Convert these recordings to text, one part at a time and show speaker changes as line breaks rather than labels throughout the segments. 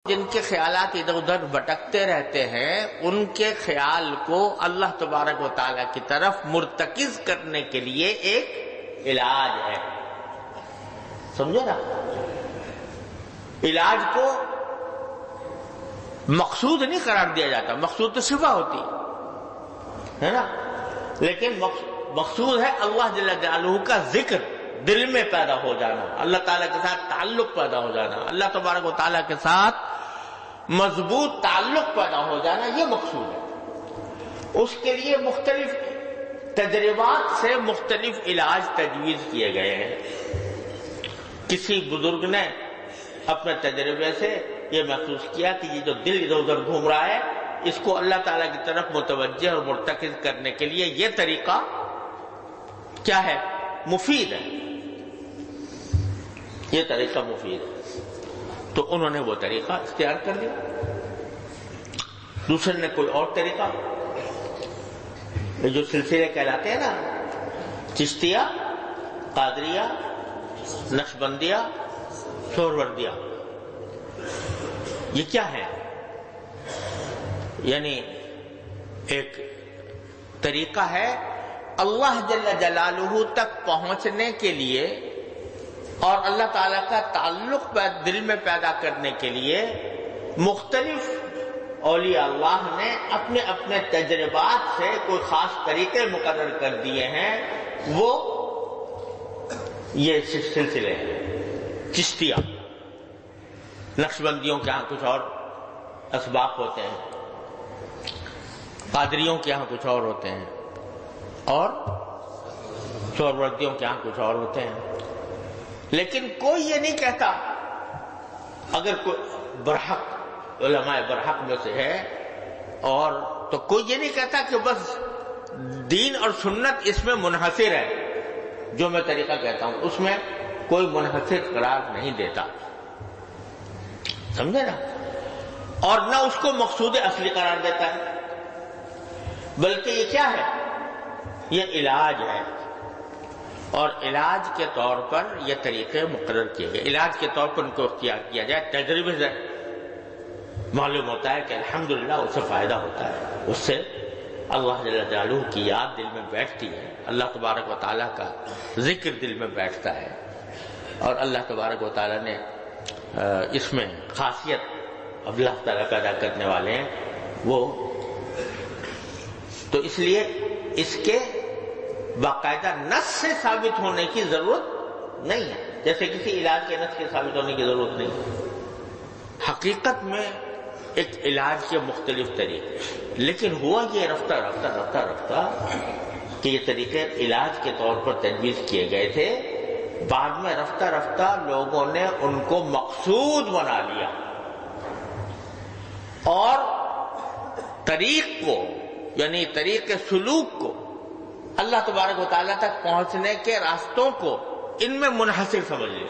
جن کے خیالات ادھر ادھر بھٹکتے رہتے ہیں ان کے خیال کو اللہ تبارک و تعالیٰ کی طرف مرتکز کرنے کے لیے ایک علاج ہے. سمجھے نا؟ علاج کو مقصود نہیں قرار دیا جاتا، مقصود تو صفہ ہوتی ہے نا، لیکن مقصود ہے اللہ جل جلالہ کا ذکر دل میں پیدا ہو جانا، اللہ تعالیٰ کے ساتھ تعلق پیدا ہو جانا، اللہ تبارک و تعالیٰ کے ساتھ مضبوط تعلق پیدا ہو جانا، یہ مقصود ہے. اس کے لیے مختلف تجربات سے مختلف علاج تجویز کیے گئے ہیں. کسی بزرگ نے اپنے تجربے سے یہ محسوس کیا کہ یہ جو دل ادھر ادھر گھوم رہا ہے اس کو اللہ تعالیٰ کی طرف متوجہ اور مرتکز کرنے کے لیے یہ طریقہ کیا ہے؟ مفید ہے. یہ طریقہ مفید ہے. تو انہوں نے وہ طریقہ اختیار کر لیا. دوسرے نے کوئی اور طریقہ، یہ جو سلسلے کہلاتے ہیں نا، چشتیہ، قادریہ، نقشبندیہ، سہروردیہ، یہ کیا ہے؟ یعنی ایک طریقہ ہے اللہ جل جلالہ تک پہنچنے کے لیے اور اللہ تعالیٰ کا تعلق دل میں پیدا کرنے کے لیے مختلف اولیاء اللہ نے اپنے اپنے تجربات سے کوئی خاص طریقے مقرر کر دیے ہیں. وہ یہ سلسلے ہیں. چشتیہ، نقشبندیوں کے ہاں کچھ اور اسباق ہوتے ہیں، قادریوں کے ہاں کچھ اور ہوتے ہیں، اور سہروردیوں کے ہاں کچھ اور ہوتے ہیں. لیکن کوئی یہ نہیں کہتا، اگر کوئی برحق علماء برحق میں سے ہے اور تو کوئی یہ نہیں کہتا کہ بس دین اور سنت اس میں منحصر ہے. جو میں طریقہ کہتا ہوں اس میں کوئی منحصر قرار نہیں دیتا، سمجھے نا؟ اور نہ اس کو مقصود اصلی قرار دیتا ہے، بلکہ یہ کیا ہے؟ یہ علاج ہے. اور علاج کے طور پر یہ طریقے مقرر کیے گئے. علاج کے طور پر ان کو اختیار کیا جائے. تجربے سے معلوم ہوتا ہے کہ الحمدللہ اس سے فائدہ ہوتا ہے، اس سے اللہ جل جلالہ کی یاد دل میں بیٹھتی ہے، اللہ تبارک و تعالیٰ کا ذکر دل میں بیٹھتا ہے. اور اللہ تبارک و تعالیٰ نے اس میں خاصیت اللہ تعالیٰ پیدا کرنے والے ہیں وہ، تو اس لیے اس کے باقاعدہ نص سے ثابت ہونے کی ضرورت نہیں ہے، جیسے کسی علاج کے نص کے ثابت ہونے کی ضرورت نہیں ہے. حقیقت میں ایک علاج کے مختلف طریقے، لیکن ہوا یہ رفتہ رفتہ رفتہ رفتہ کہ یہ طریقے علاج کے طور پر تجویز کیے گئے تھے، بعد میں رفتہ رفتہ لوگوں نے ان کو مقصود بنا لیا اور طریق کو، یعنی طریق سلوک کو، اللہ تبارک و تعالیٰ تک پہنچنے کے راستوں کو ان میں منحصر سمجھ لیا.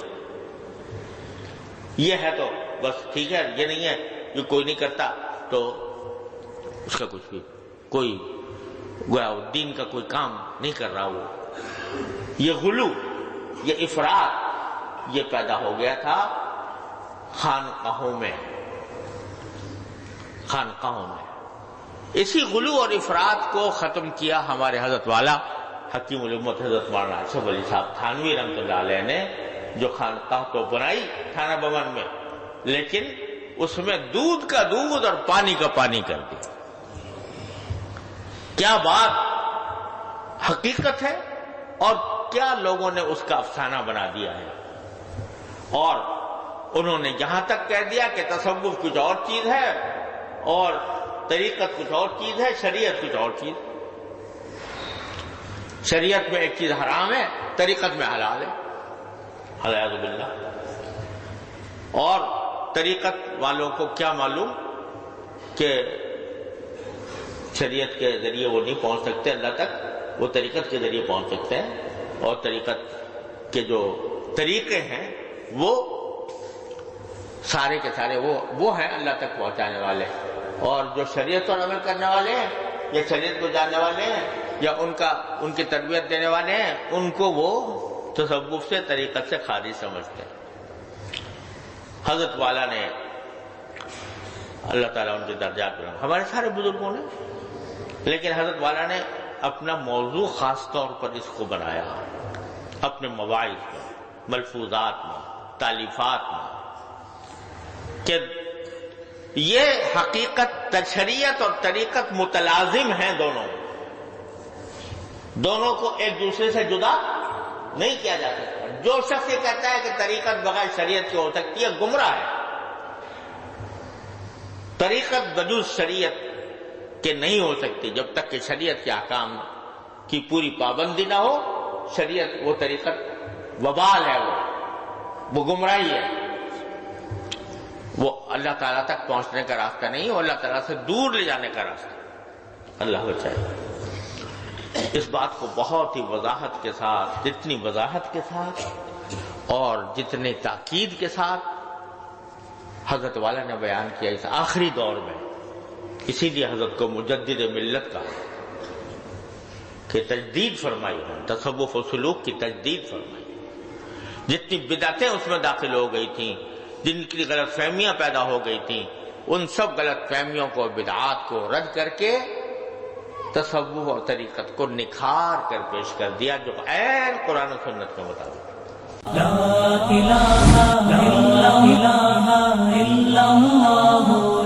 یہ ہے تو بس ٹھیک ہے، یہ نہیں ہے جو کوئی نہیں کرتا تو اس کا کچھ بھی کوئی گویا دین کا کوئی کام نہیں کر رہا. وہ یہ غلو، یہ افراط یہ پیدا ہو گیا تھا خانقاہوں میں. اسی غلو اور افراد کو ختم کیا ہمارے حضرت والا حکیم الامت حضرت مولانا اشرف علی صاحب تھانوی رحمۃ اللہ علیہ نے، جو خانقاہ تو بنائی تھانہ بمن میں، لیکن اس میں دودھ کا دودھ اور پانی کا پانی کر دیا. کیا بات حقیقت ہے اور کیا لوگوں نے اس کا افسانہ بنا دیا ہے. اور انہوں نے یہاں تک کہہ دیا کہ تصوف کچھ اور چیز ہے اور طریقت کچھ اور چیز ہے، شریعت کچھ اور چیز. شریعت میں ایک چیز حرام ہے، طریقت میں حلال ہے، والعیاذ باللہ. اور طریقت والوں کو کیا معلوم کہ شریعت کے ذریعے وہ نہیں پہنچ سکتے اللہ تک، وہ طریقت کے ذریعے پہنچ سکتے ہیں. اور طریقت کے جو طریقے ہیں وہ سارے کے سارے وہ ہیں اللہ تک پہنچانے والے. اور جو شریعت پر عمل کرنے والے ہیں یا شریعت کو جاننے والے ہیں یا ان کی تربیت دینے والے ہیں، ان کو وہ تصوف سے، طریقت سے خارج سمجھتے ہیں. حضرت والا نے اللہ تعالیٰ ان کے درجات بلند. ہمارے سارے بزرگوں نے، لیکن حضرت والا نے اپنا موضوع خاص طور پر اس کو بنایا اپنے مواعظ میں، ملفوظات میں، تالیفات میں، کہ یہ حقیقت شریعت اور طریقت متلازم ہیں، دونوں کو ایک دوسرے سے جدا نہیں کیا جا سکتا. جو شخص یہ کہتا ہے کہ طریقت بغیر شریعت کی ہو سکتی ہے، گمراہ ہے. طریقت بجز شریعت کے نہیں ہو سکتی جب تک کہ شریعت کے احکام کی پوری پابندی نہ ہو. شریعت وہ طریقت وبال ہے، وہ گمراہی ہے، وہ اللہ تعالیٰ تک پہنچنے کا راستہ نہیں، وہ اللہ تعالیٰ سے دور لے جانے کا راستہ. اللہ بچائے. اس بات کو بہت ہی وضاحت کے ساتھ، جتنی وضاحت کے ساتھ اور جتنے تاکید کے ساتھ حضرت والا نے بیان کیا اس آخری دور میں. اسی لیے حضرت کو مجدد ملت کا کہ تجدید فرمائی ہے، تصوف و سلوک کی تجدید فرمائی. جتنی بدعتیں اس میں داخل ہو گئی تھیں، جن کی غلط فہمیاں پیدا ہو گئی تھیں، ان سب غلط فہمیوں کو، بدعات کو رد کر کے تصوف اور طریقت کو نکھار کر پیش کر دیا، جو عین قرآن و سنت کے مطابق.
لا الہ الا اللہ